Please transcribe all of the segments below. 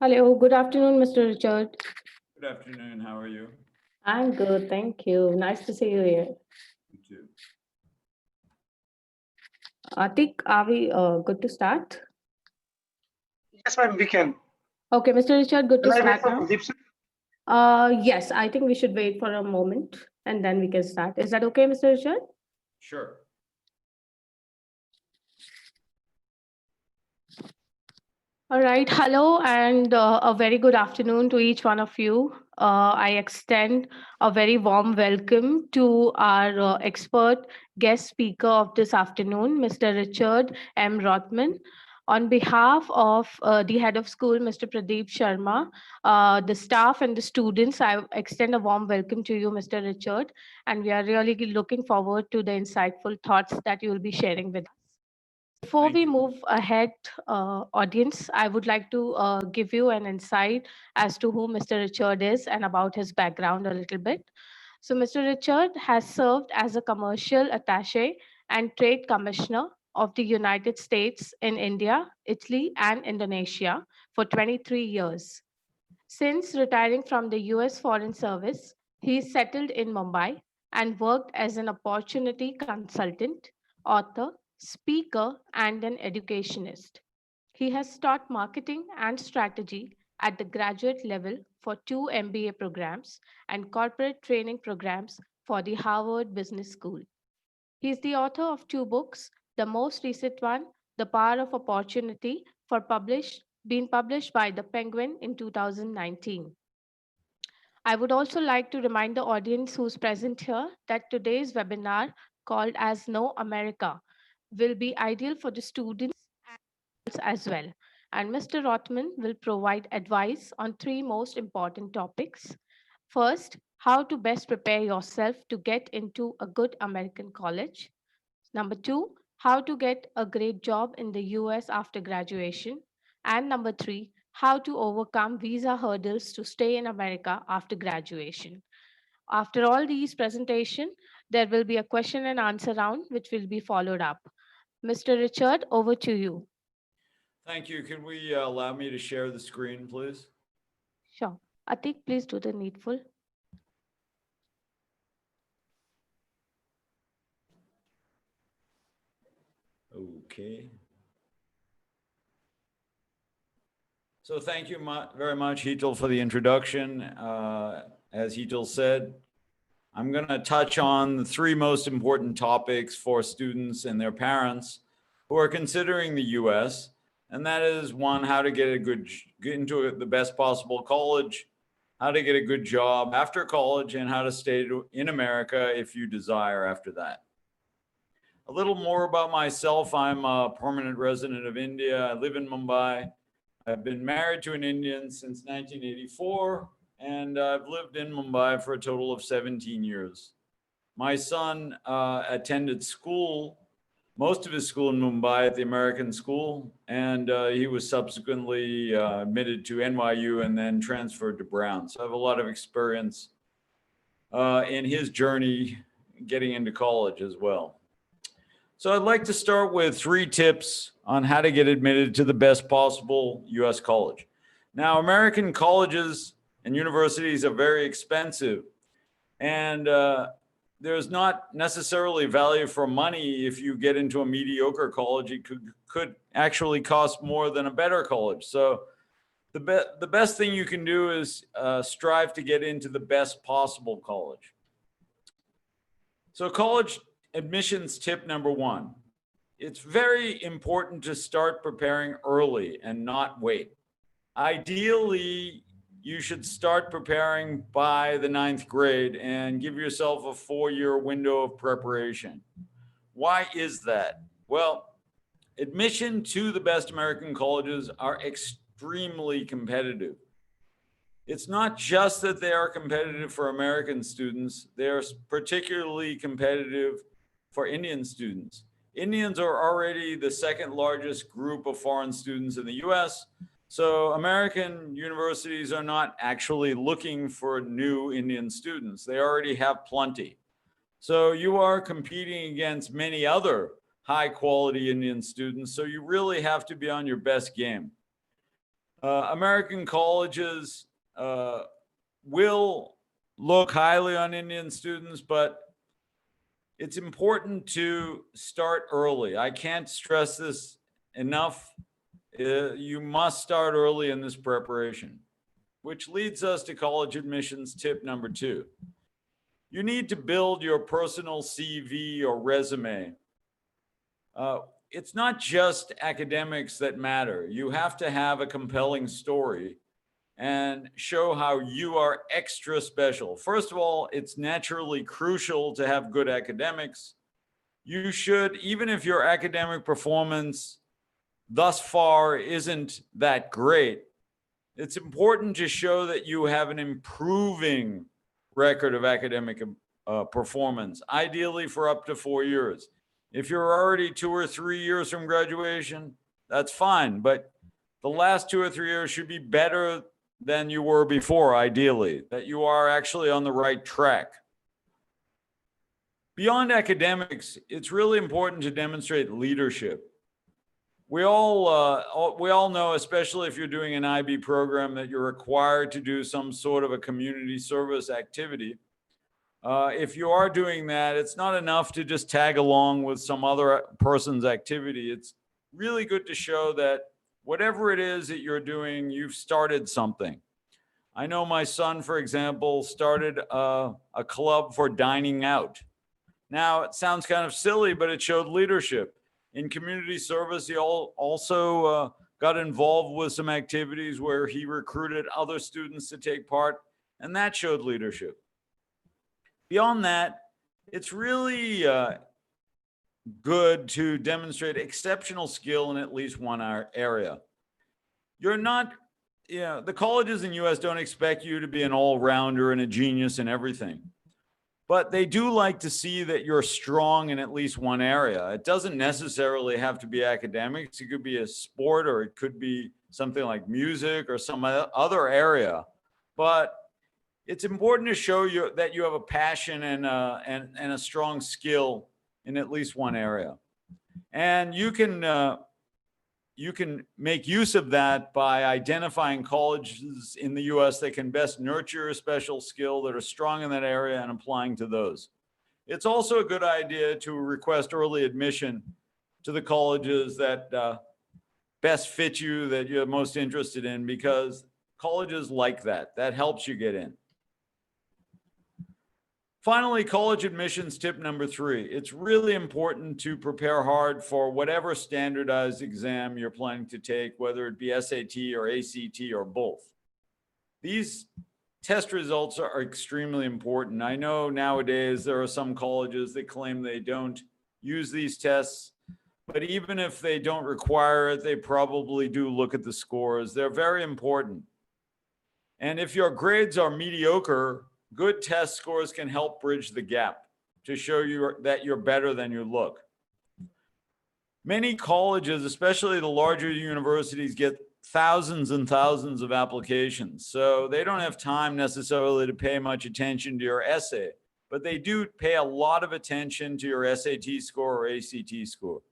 Hello, good afternoon, Mr. Richard. Good afternoon. How are you? I'm good, thank you. Nice to see you here. You too. Atik, are we good to start? Yes, ma'am, we can. Okay, Mr. Richard, good to Can I wait start for now. Pradeep, sir? Yes, I think we should wait for a moment and then we can start. Is that okay, Mr. Richard? Sure. All right. Hello, and a very good afternoon to each one of you. I extend a very warm welcome to our expert guest speaker of this afternoon, Mr. Richard M. Rothman. On behalf of the head of school, Mr. Pradeep Sharma, the staff and the students, I extend a warm welcome to you, Mr. Richard. And we are really looking forward to the insightful thoughts that you will be sharing with us. Before Thank we you. move ahead, audience, I would like to give you an insight as to who Mr. Richard is and about his background a little bit. So, Mr. Richard has served as a commercial attache and trade commissioner of the United States in India, Italy, and Indonesia for 23 years. Since retiring from the US Foreign Service, he settled in Mumbai and worked as an opportunity consultant, author, speaker, and an educationist. He has taught marketing and strategy at the graduate level for two MBA programs and corporate training programs for the Harvard Business School. He is the author of two books, the most recent one, The Power of Opportunity, been published by the Penguin in 2019. I would also like to remind the audience who's present here that today's webinar, called as Know America, will be ideal for the students as well. And Mr. Rothman will provide advice on three most important topics. First, how to best prepare yourself to get into a good American college. Number two, how to get a great job in the US after graduation. And number three, how to overcome visa hurdles to stay in America after graduation. After all these presentation, there will be a question and answer round which will be followed up. Mr. Richard, over to you. Thank you. Can we allow me to share the screen, please? Sure. Atik, please do the needful. Okay. So thank you very much, Hitul, for the introduction. As Hitul said, I'm going to touch on the three most important topics for students and their parents who are considering the U.S. And that is one, how to get into the best possible college, how to get a good job after college, and how to stay in America if you desire after that. A little more about myself. I'm a permanent resident of India. I live in Mumbai. I've been married to an Indian since 1984, and I've lived in Mumbai for a total of 17 years. My son attended school, most of his school in Mumbai at the American school, and he was subsequently admitted to NYU and then transferred to Brown. So I have a lot of experience in his journey getting into college as well. So I'd like to start with three tips on how to get admitted to the best possible U.S. college. Now, American colleges and universities are very expensive, and there's not necessarily value for money. If you get into a mediocre college, it could actually cost more than a better college. So the best thing you can do is strive to get into the best possible college. So college admissions tip number one. It's very important to start preparing early and not wait. Ideally, you should start preparing by the ninth grade and give yourself a 4-year window of preparation. Why is that? Well, admission to the best American colleges are extremely competitive. It's not just that they are competitive for American students, they are particularly competitive for Indian students. Indians are already the second largest group of foreign students in the US, so American universities are not actually looking for new Indian students. They already have plenty. So you are competing against many other high quality Indian students, so you really have to be on your best game. American colleges will look highly on Indian students, but it's important to start early. I can't stress this enough. You must start early in this preparation, which leads us to college admissions tip number 2. You need to build your personal CV or resume. It's not just academics that matter. You have to have a compelling story and show how you are extra special. First of all, it's naturally crucial to have good academics. You should, even if your academic performance thus far isn't that great, it's important to show that you have an improving record of academic performance, ideally for up to 4 years. If you're already 2 or 3 years from graduation, that's fine, but the last 2 or 3 years should be better than you were before, ideally, that you are actually on the right track. Beyond academics, it's really important to demonstrate leadership. We all know, especially if you're doing an IB program, that you're required to do some sort of a community service activity. If you are doing that, it's not enough to just tag along with some other person's activity. It's really good to show that whatever it is that you're doing, you've started something. I know my son, for example, started a club for dining out. Now, it sounds kind of silly, but it showed leadership. In community service, he also got involved with some activities where he recruited other students to take part, and that showed leadership. Beyond that, it's really good to demonstrate exceptional skill in at least one area. You're not, the colleges in US don't expect you to be an all-rounder and a genius in everything, but they do like to see that you're strong in at least one area. It doesn't necessarily have to be academics. It could be a sport, or it could be something like music or some other area. But it's important to show you that you have a passion and a strong skill in at least one area. And you can make use of that by identifying colleges in the US that can best nurture a special skill, that are strong in that area, and applying to those. It's also a good idea to request early admission to the colleges that best fit you, that you're most interested in, because colleges like that. That helps you get in. Finally, college admissions tip number 3. It's really important to prepare hard for whatever standardized exam you're planning to take, whether it be SAT or ACT or both. These test results are extremely important. I know nowadays there are some colleges that claim they don't use these tests, but even if they don't require it, they probably do look at the scores. They're very important. And if your grades are mediocre, good test scores can help bridge the gap to show you that you're better than you look. Many colleges, especially the larger universities, get thousands and thousands of applications. So they don't have time necessarily to pay much attention to your essay, but they do pay a lot of attention to your SAT score or ACT score.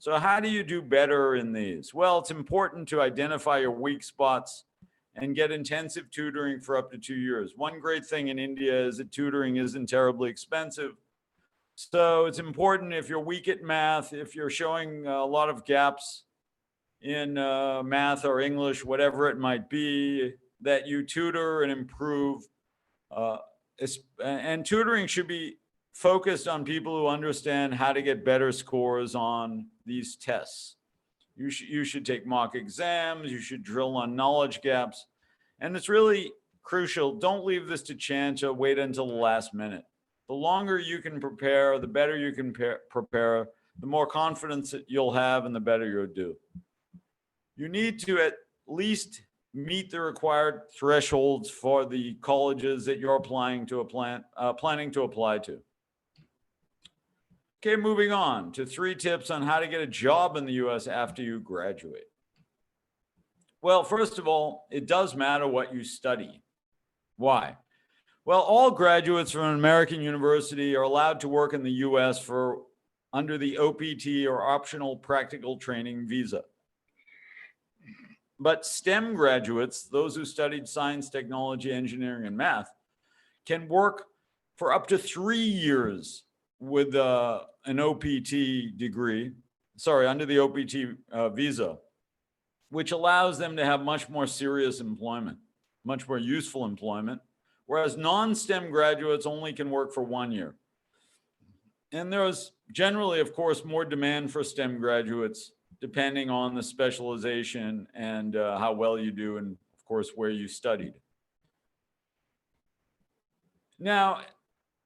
So how do you do better in these? Well, it's important to identify your weak spots and get intensive tutoring for up to 2 years. One great thing in India is that tutoring isn't terribly expensive. So it's important, if you're weak at math, if you're showing a lot of gaps in math or English, whatever it might be, that you tutor and improve. And tutoring should be focused on people who understand how to get better scores on these tests. You should take mock exams. You should drill on knowledge gaps. And it's really crucial. Don't leave this to chance or wait until the last minute. The longer you can prepare, the better you can prepare, the more confidence that you'll have, and the better you'll do. You need to at least meet the required thresholds for the colleges that you're planning to apply to. Okay, moving on to 3 tips on how to get a job in the US after you graduate. Well, first of all, it does matter what you study. Why? Well, all graduates from an American university are allowed to work in the US under the OPT, or optional practical training visa. But STEM graduates, those who studied science, technology, engineering, and math, can work for up to 3 years with an OPT degree, under the OPT visa, which allows them to have much more serious employment, much more useful employment, whereas non-STEM graduates only can work for 1 year. And there's generally, of course, more demand for STEM graduates depending on the specialization and how well you do, and of course, where you studied. Now,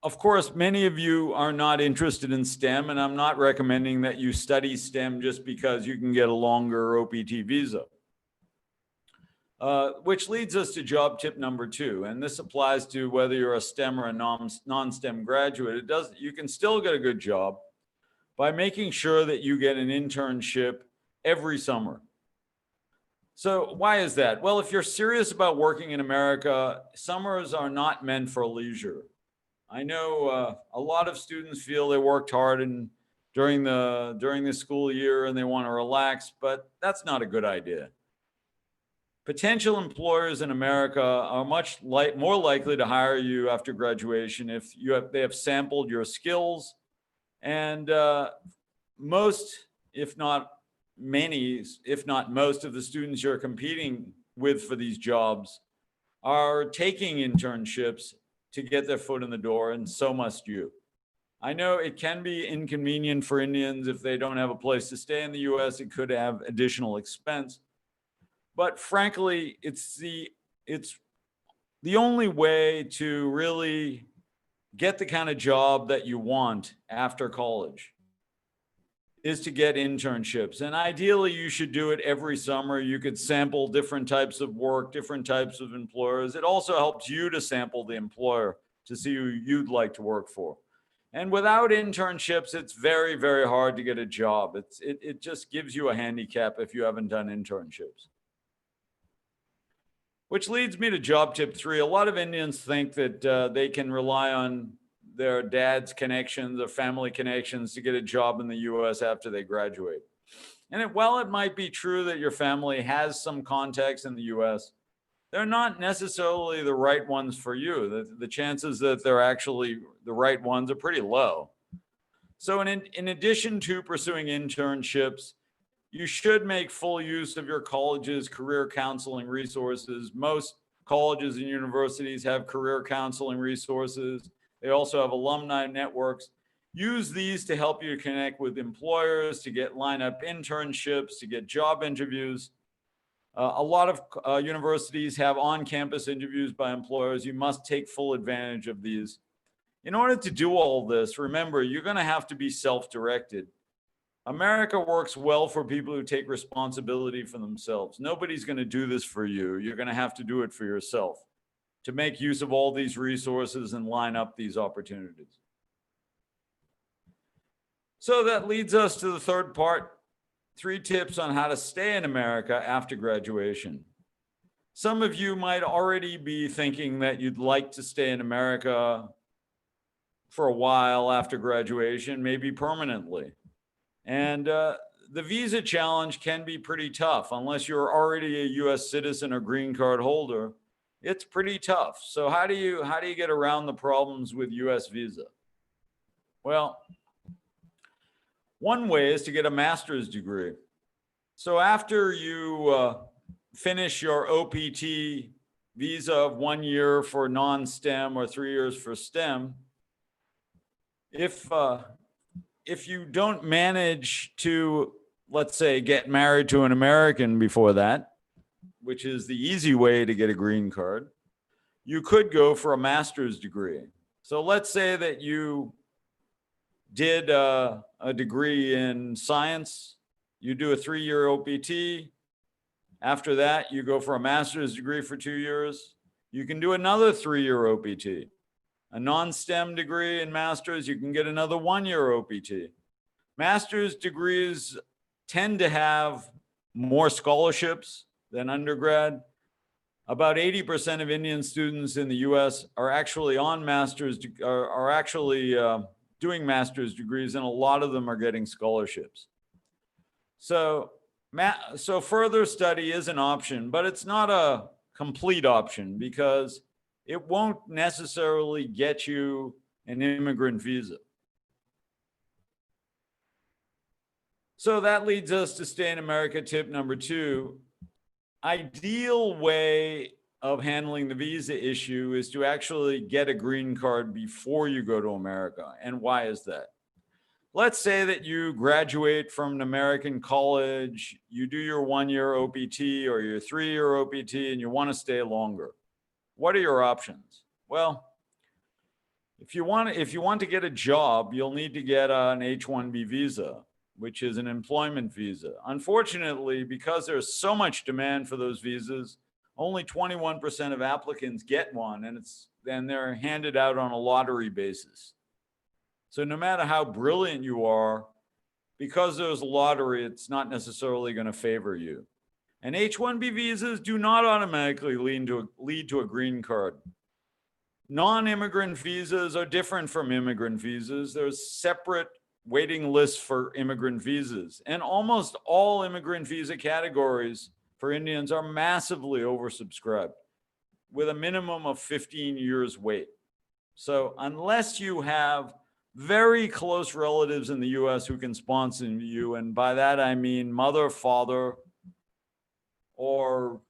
of course, many of you are not interested in STEM, and I'm not recommending that you study STEM just because you can get a longer OPT visa. Which leads us to job tip number 2, and this applies to whether you're a STEM or a non-STEM graduate. You can still get a good job by making sure that you get an internship every summer. So why is that? Well, if you're serious about working in America, summers are not meant for leisure. I know a lot of students feel they worked hard during the school year and they want to relax, but that's not a good idea. Potential employers in America are much more likely to hire you after graduation if they have sampled your skills, and most, if not many, if not most of the students you're competing with for these jobs are taking internships to get their foot in the door, and so must you. I know it can be inconvenient for Indians if they don't have a place to stay in the US. It could have additional expense. But frankly, it's the only way to really get the kind of job that you want after college is to get internships. And ideally, you should do it every summer. You could sample different types of work, different types of employers. It also helps you to sample the employer to see who you'd like to work for. And without internships, it's very, very hard to get a job. It just gives you a handicap if you haven't done internships. Which leads me to job tip 3. A lot of Indians think that they can rely on their dad's connections or family connections to get a job in the US after they graduate. And while it might be true that your family has some contacts in the US, they're not necessarily the right ones for you. The chances that they're actually the right ones are pretty low. So in addition to pursuing internships, you should make full use of your college's career counseling resources. Most colleges and universities have career counseling resources. They also have alumni networks. Use these to help you connect with employers, to line up internships, to get job interviews. A lot of universities have on-campus interviews by employers. You must take full advantage of these. In order to do all this, remember, you're going to have to be self-directed. America works well for people who take responsibility for themselves. Nobody's going to do this for you. You're going to have to do it for yourself to make use of all these resources and line up these opportunities. So that leads us to the third part, 3 tips on how to stay in America after graduation. Some of you might already be thinking that you'd like to stay in America for a while after graduation, maybe permanently. And the visa challenge can be pretty tough unless you're already a US citizen or green card holder. It's pretty tough. So how do you get around the problems with US visa? Well, one way is to get a master's degree. So after you finish your OPT visa of 1 year for non-STEM or 3 years for STEM, if you don't manage to, let's say, get married to an American before that, which is the easy way to get a green card, you could go for a master's degree. So let's say that you did a degree in science, you do a 3-year OPT. After that, you go for a master's degree for 2 years. You can do another 3-year OPT. A non-STEM degree in master's, you can get another 1-year OPT. Master's degrees tend to have more scholarships than undergrad. About 80% of Indian students in the US are actually doing master's degrees, and a lot of them are getting scholarships. So So further study is an option, but it's not a complete option because it won't necessarily get you an immigrant visa. So that leads us to stay in America tip number 2. Ideal way of handling the visa issue is to actually get a green card before you go to America. And why is that? Let's say that you graduate from an American college, you do your 1-year OPT or your 3-year OPT, and you want to stay longer. What are your options? Well, if you want to get a job, you'll need to get an H-1B visa, which is an employment visa. Unfortunately, because there's so much demand for those visas, only 21% of applicants get one, and they're handed out on a lottery basis. So no matter how brilliant you are, because there's a lottery, it's not necessarily going to favor you. And H-1B visas do not automatically lead to a green card. Non-immigrant visas are different from immigrant visas. There's separate waiting lists for immigrant visas. And almost all immigrant visa categories for Indians are massively oversubscribed with a minimum of 15 years wait. So unless you have very close relatives in the US who can sponsor you, and by that I mean mother, father, or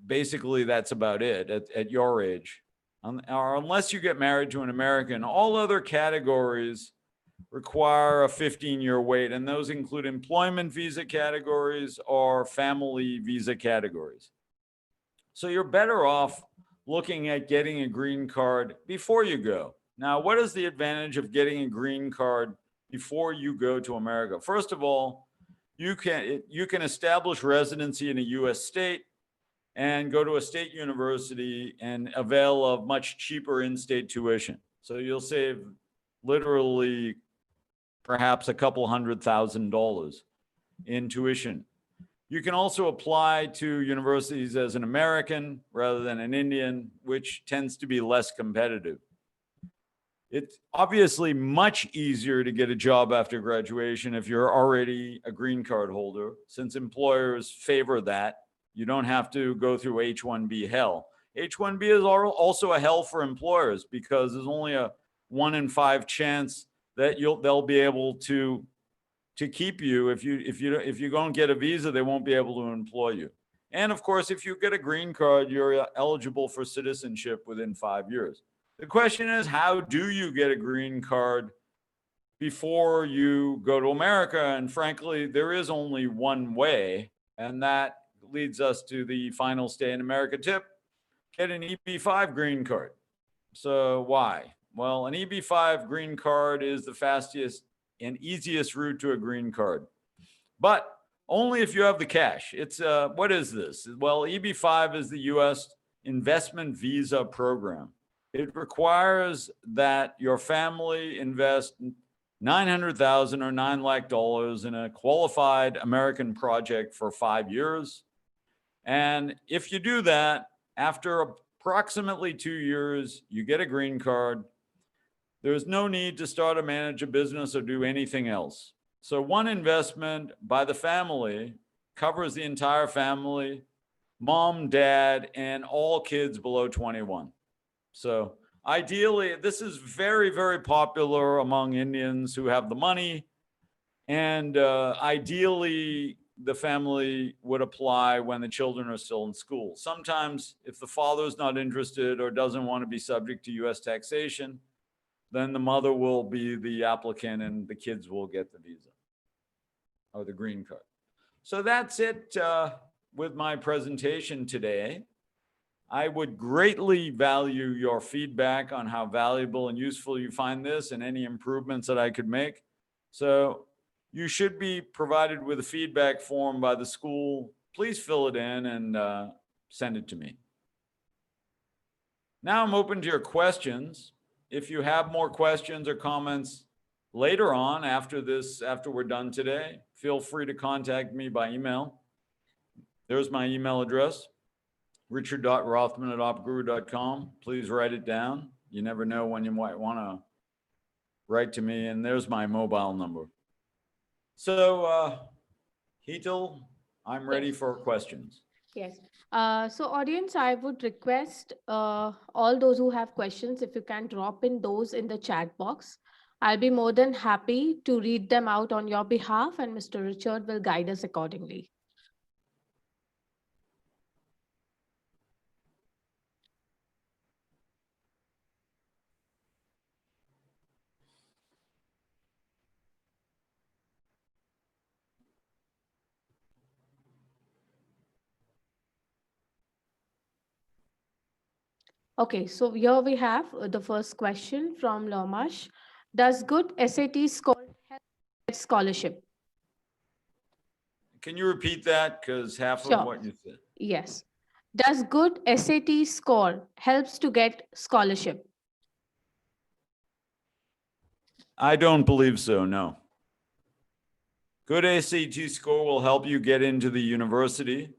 basically that's about it at your age. Or unless you get married to an American, all other categories require a 15-year wait, and those include employment visa categories or family visa categories. So you're better off looking at getting a green card before you go. Now, what is the advantage of getting a green card before you go to America? First of all, you can establish residency in a US state and go to a state university and avail of much cheaper in-state tuition. So you'll save literally perhaps a couple $100,000 in tuition. You can also apply to universities as an American rather than an Indian, which tends to be less competitive. It's obviously much easier to get a job after graduation if you're already a green card holder, since employers favor that. You don't have to go through H-1B hell. H-1B is also a hell for employers because there's only a 1 in 5 chance that they'll be able to keep you. If you don't get a visa, they won't be able to employ you. And of course, if you get a green card, you're eligible for citizenship within 5 years. The question is, how do you get a green card before you go to America? And frankly, there is only one way, and that leads us to the final stay in America tip: get an EB-5 green card. So why? Well, an EB-5 green card is the fastest and easiest route to a green card, but only if you have the cash. It's what is this? Well, EB-5 is the U.S. investment visa program. It requires that your family invest $900,000 or $9 lakh in a qualified American project for 5 years. And if you do that, after approximately 2 years, you get a green card. There's no need to start or manage a business or do anything else. So one investment by the family covers the entire family, mom, dad, and all kids below 21. So ideally, this is very, very popular among Indians who have the money. And ideally, the family would apply when the children are still in school. Sometimes if the father's not interested or doesn't want to be subject to US taxation, then the mother will be the applicant and the kids will get the visa or the green card. So that's it with my presentation today. I would greatly value your feedback on how valuable and useful you find this and any improvements that I could make. So you should be provided with a feedback form by the school. Please fill it in and send it to me. Now I'm open to your questions. If you have more questions or comments later on after we're done today, feel free to contact me by email. There's my email address, richard.rothman@opguru.com. Please write it down. You never know when you might want to write to me. And there's my mobile number. So Hetal, I'm ready Yes. for questions. Yes. So audience, I would request all those who have questions, if you can drop in those in the chat box. I'll be more than happy to read them out on your behalf, and Mr. Richard will guide us accordingly. Okay, so here we have the first question from Lomash. Does good SAT score help get scholarship? Can you repeat that? Because half of Sure. what you said. Yes. Does good SAT score helps to get scholarship? I don't believe so, no. Good SAT score will help you get into the university,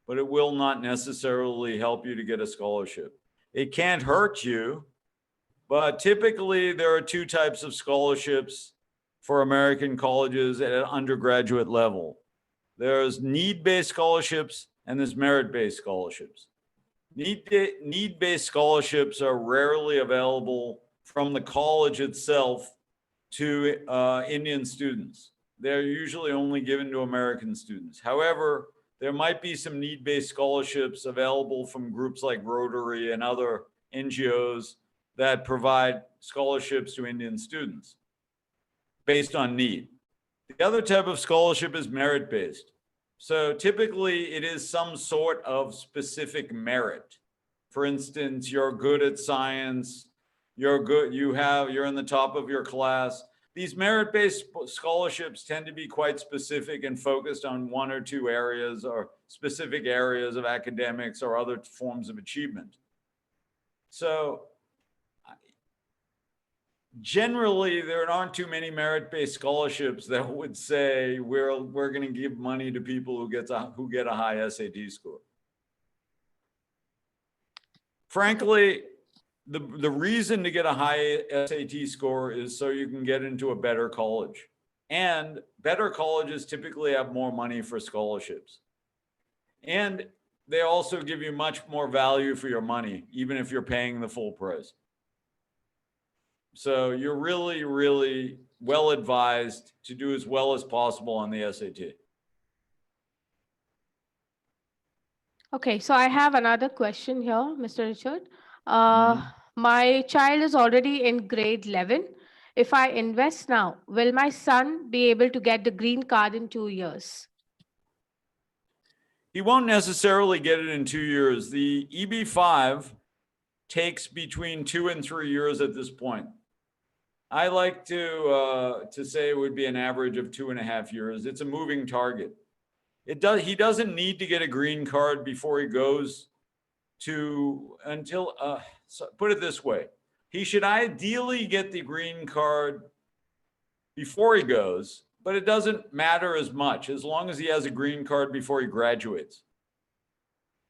but it will not necessarily help you to get a scholarship. It can't hurt you, but typically there are two types of scholarships for American colleges at an undergraduate level. There's need-based scholarships and there's merit-based scholarships. Need-based scholarships are rarely available from the college itself to Indian students. They're usually only given to American students. However, there might be some need-based scholarships available from groups like Rotary and other NGOs that provide scholarships to Indian students based on need. The other type of scholarship is merit-based. So typically it is some sort of specific merit. For instance, you're good at science, you're in the top of your class. These merit-based scholarships tend to be quite specific and focused on one or two areas or specific areas of academics or other forms of achievement. So generally, there aren't too many merit-based scholarships that would say we're going to give money to people who get a high SAT score. Frankly, the reason to get a high SAT score is so you can get into a better college. And better colleges typically have more money for scholarships. And they also give you much more value for your money, even if you're paying the full price. So you're really, really well advised to do as well as possible on the SAT. Okay, so I have another question here, Mr. Richard. My child is already in grade 11. If I invest now, will my son be able to get the green card in 2 years? He won't necessarily get it in 2 years. The EB-5 takes between 2 and 3 years at this point. I like to say it would be an average of 2.5 years. It's a moving target. He doesn't need to get a green card before he goes to so put it this way. He should ideally get the green card before he goes, but it doesn't matter as much as long as he has a green card before he graduates.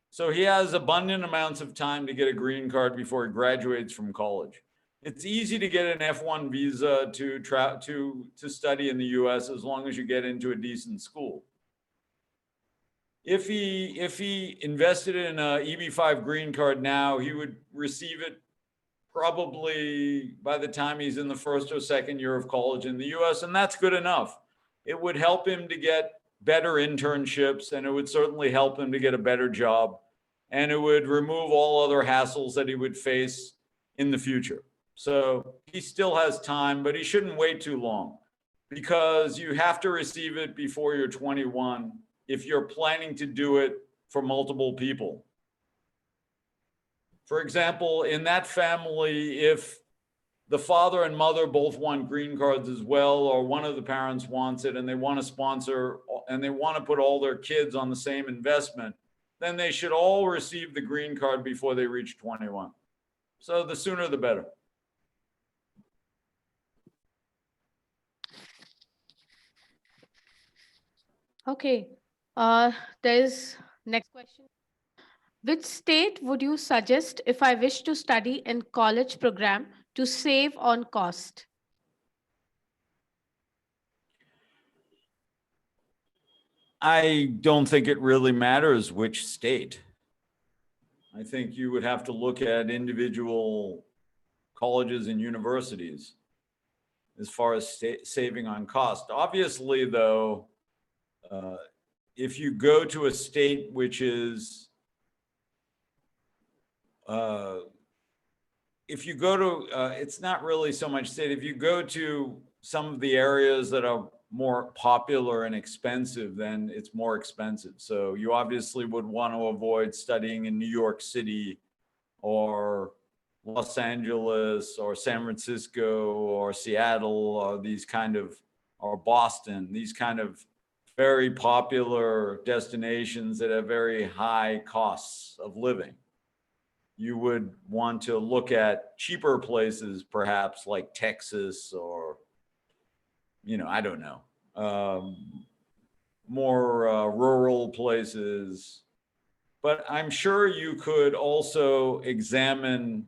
So he has abundant amounts of time to get a green card before he graduates from college. It's easy to get an F1 visa to study in the US as long as you get into a decent school. If he invested in a EB-5 green card now, he would receive it probably by the time he's in the first or second year of college in the US, and that's good enough. It would help him to get better internships, and it would certainly help him to get a better job, and it would remove all other hassles that he would face in the future. So he still has time, but he shouldn't wait too long because you have to receive it before you're 21 if you're planning to do it for multiple people. For example, in that family, if the father and mother both want green cards as well, or one of the parents wants it and they want to sponsor and they want to put all their kids on the same investment, then they should all receive the green card before they reach 21. So the sooner the better. Okay, there's next question. Which state would you suggest if I wish to study in college program to save on cost? I don't think it really matters which state. I think you would have to look at individual colleges and universities as far as saving on cost. Obviously, though, if you go to a state which is, if you go to, it's not really so much state, if you go to some of the areas that are more popular and expensive, then it's more expensive. So you obviously would want to avoid studying in New York City or Los Angeles or San Francisco or Seattle or these kind of, or Boston, these kind of very popular destinations that have very high costs of living. You would want to look at cheaper places, perhaps like Texas or, you know, I don't know, more rural places. But I'm sure you could also examine,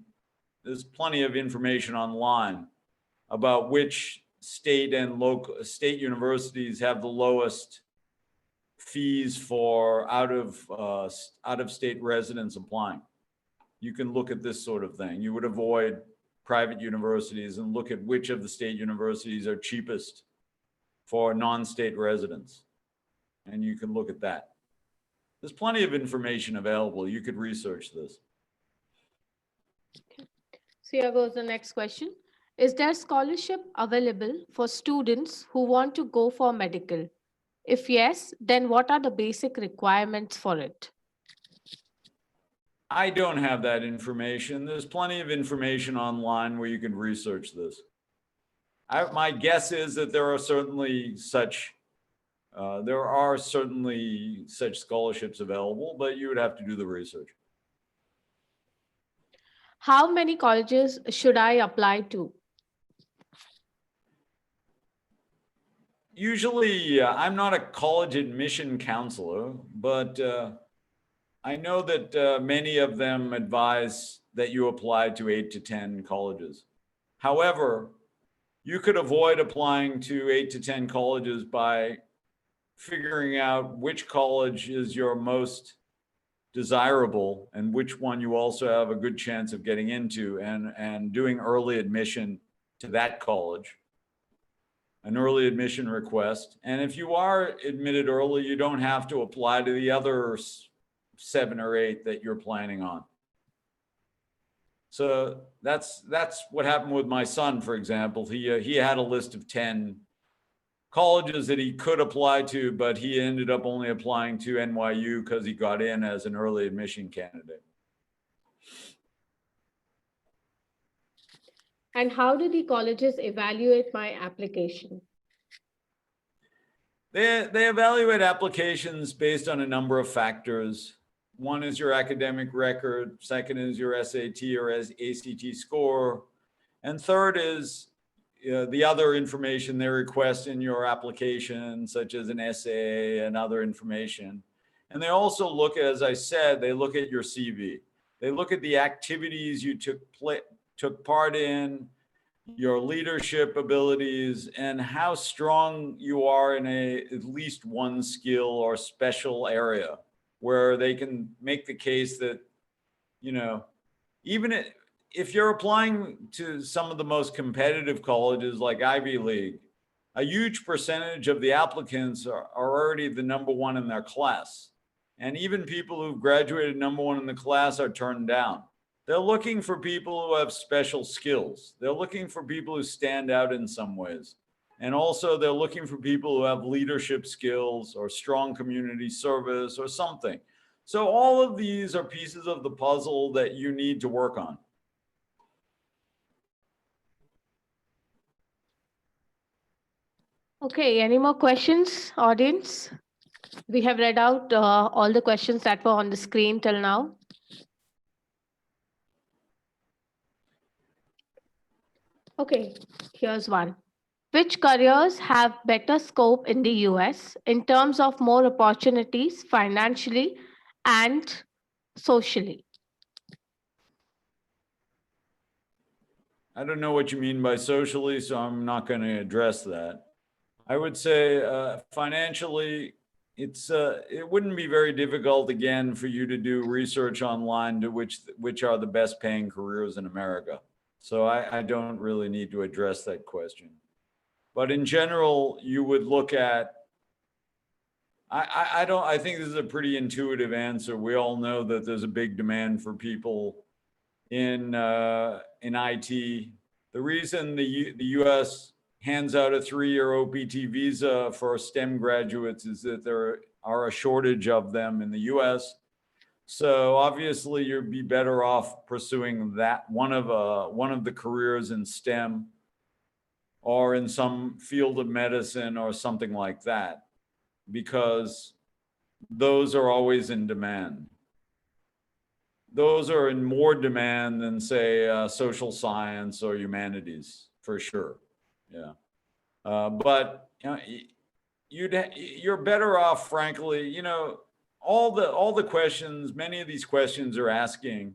there's plenty of information online about which state and local state universities have the lowest fees for out of state residents applying. You can look at this sort of thing. You would avoid private universities and look at which of the state universities are cheapest for non-state residents. And you can look at that. There's plenty of information available. You could research this. Okay. So here goes the next question. Is there scholarship available for students who want to go for medical? If yes, then what are the basic requirements for it? I don't have that information. There's plenty of information online where you can research this. My guess is that there are certainly such scholarships available, but you would have to do the research. How many colleges should I apply to? Usually, I'm not a college admission counselor, but I know that many of them advise that you apply to 8 to 10 colleges. However, you could avoid applying to 8 to 10 colleges by figuring out which college is your most desirable and which one you also have a good chance of getting into, and doing early admission to that college, an early admission request. And if you are admitted early, you don't have to apply to the other 7 or 8 that you're planning on. So that's what happened with my son, for example. He had a list of 10 colleges that he could apply to, but he ended up only applying to NYU because he got in as an early admission candidate. And how do the colleges evaluate my application? They evaluate applications based on a number of factors. One is your academic record. Second is your SAT or ACT score. And third is the other information they request in your application, such as an essay and other information. And they also look at, as I said, they look at your CV. They look at the activities you took part in, your leadership abilities, and how strong you are in at least one skill or special area, where they can make the case that, you know, even if you're applying to some of the most competitive colleges like Ivy League, a huge percentage of the applicants are already the number one in their class. And even people who've graduated number one in the class are turned down. They're looking for people who have special skills. They're looking for people who stand out in some ways. And also they're looking for people who have leadership skills or strong community service or something. So all of these are pieces of the puzzle that you need to work on. Okay, any more questions, audience? We have read out all the questions that were on the screen till now. Okay, here's one. Which careers have better scope in the US in terms of more opportunities financially and socially? I don't know what you mean by socially, so I'm not going to address that. I would say financially, it wouldn't be very difficult again for you to do research online to which are the best paying careers in America. So I don't really need to address that question. But in general, you would look at, I think this is a pretty intuitive answer. We all know that there's a big demand for people in IT. The reason the US hands out a 3-year OPT visa for STEM graduates is that there are a shortage of them in the US. So obviously you'd be better off pursuing that one of the careers in STEM or in some field of medicine or something like that, because those are always in demand. Those are in more demand than, say, social science or humanities, for sure. Yeah. But you know, you're better off, frankly. You know, all the questions, many of these questions are asking,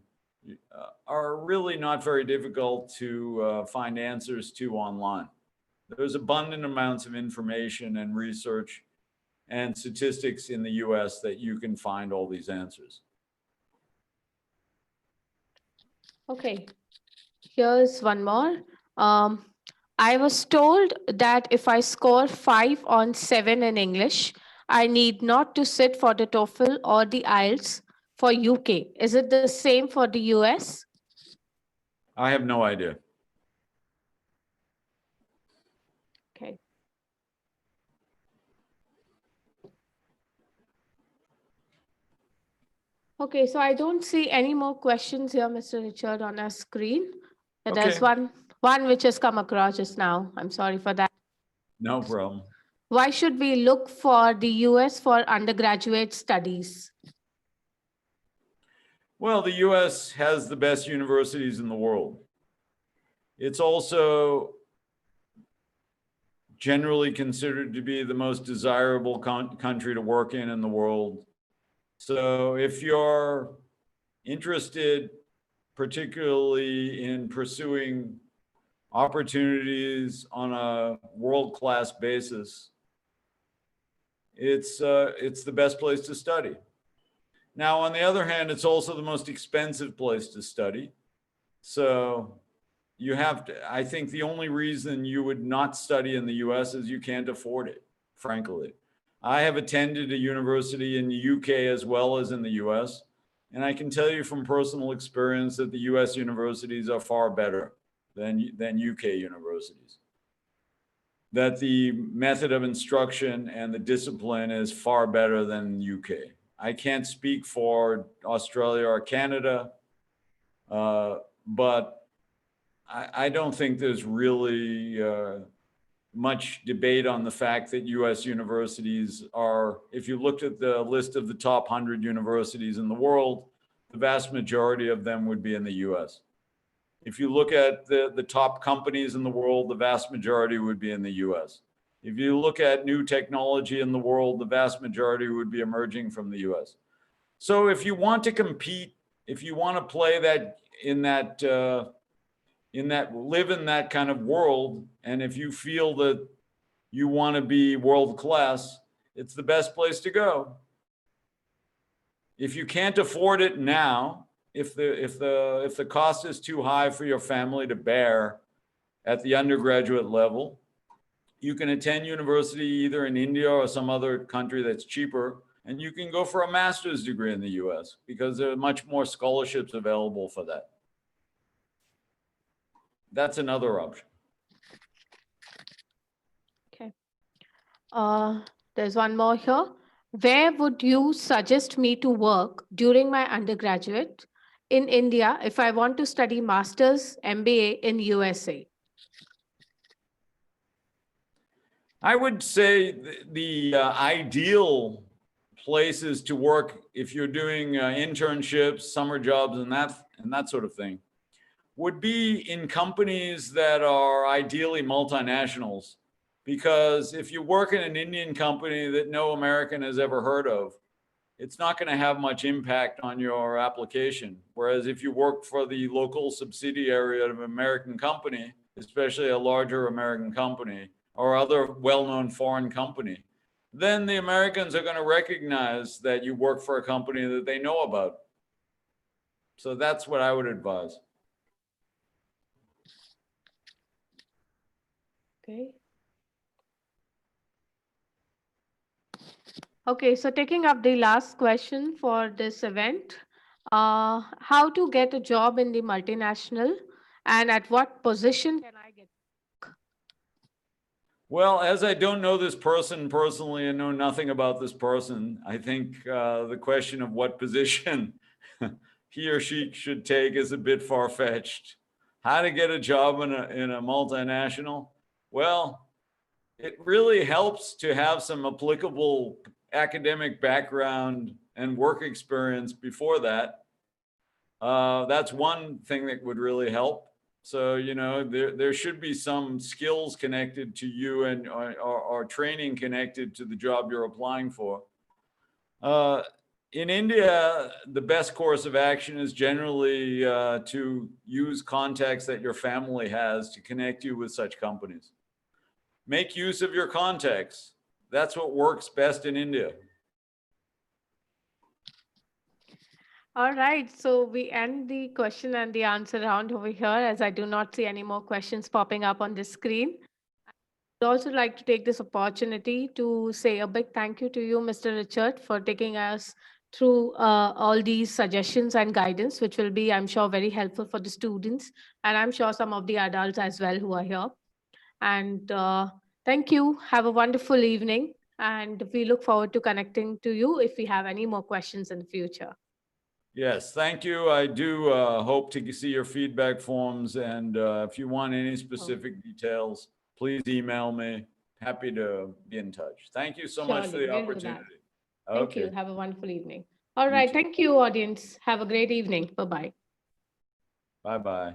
are really not very difficult to find answers to online. There's abundant amounts of information and research and statistics in the US that you can find all these answers. Okay, here's one more. Um, I was told that if I score 5 on 7 in English, I need not to sit for the TOEFL or the IELTS for UK. Is it the same for the US? I have no idea. Okay. Okay, so I don't see any more questions here, Mr. Richard, on our screen. There's Okay. one which has come across just now. I'm sorry for that. No problem. Why should we look for the US for undergraduate studies? Well, the US has the best universities in the world. It's also generally considered to be the most desirable country to work in the world. So if you're interested particularly in pursuing opportunities on a world-class basis, it's the best place to study. Now, on the other hand, it's also the most expensive place to study. So you have to, I think the only reason you would not study in the US is you can't afford it, frankly. I have attended a university in the UK as well as in the US, and I can tell you from personal experience that the US universities are far better than UK universities. That the method of instruction and the discipline is far better than UK. I can't speak for Australia or Canada, but I don't think there's really much debate on the fact that US universities are, if you looked at the list of the top 100 universities in the world, the vast majority of them would be in the US. If you look at the top companies in the world, the vast majority would be in the US. If you look at new technology in the world, the vast majority would be emerging from the US. So if you want to compete, if you want to play that, live in that kind of world, and if you feel that you want to be world class, it's the best place to go. If you can't afford it now, if the cost is too high for your family to bear at the undergraduate level, you can attend university either in India or some other country that's cheaper, and you can go for a master's degree in the US because there are much more scholarships available for that. That's another option. Okay. There's one more here. Where would you suggest me to work during my undergraduate in India if I want to study master's MBA in USA? I would say the ideal places to work if you're doing internships, summer jobs, and that sort of thing would be in companies that are ideally multinationals. Because if you work in an Indian company that no American has ever heard of, it's not going to have much impact on your application. Whereas if you work for the local subsidiary of an American company, especially a larger American company or other well-known foreign company, then the Americans are going to recognize that you work for a company that they know about. So that's what I would advise. Okay. Okay, so taking up the last question for this event, how to get a job in the multinational and at what position can I get? Well, as I don't know this person personally and know nothing about this person, I think the question of what position he or she should take is a bit far-fetched. How to get a job in a multinational? Well, it really helps to have some applicable academic background and work experience before that. That's one thing that would really help. So, you know, there should be some skills connected to you and or training connected to the job you're applying for. In India, the best course of action is generally to use contacts that your family has to connect you with such companies. Make use of your contacts. That's what works best in India. All right, so we end the question and the answer round over here as I do not see any more questions popping up on the screen. I'd also like to take this opportunity to say a big thank you to you, Mr. Richard, for taking us through all these suggestions and guidance, which will be, I'm sure, very helpful for the students and I'm sure some of the adults as well who are here. And thank you. Have a wonderful evening. And we look forward to connecting to you if we have any more questions in the future. Yes, thank you. I do hope to see your feedback forms. And if you want any specific details, please email me. Happy to be in touch. Thank you so much for Surely, the we'll do that. opportunity. Thank you. Okay. Have a wonderful evening. All You right. too. Thank you, audience. Have a great evening. Bye-bye. Bye-bye.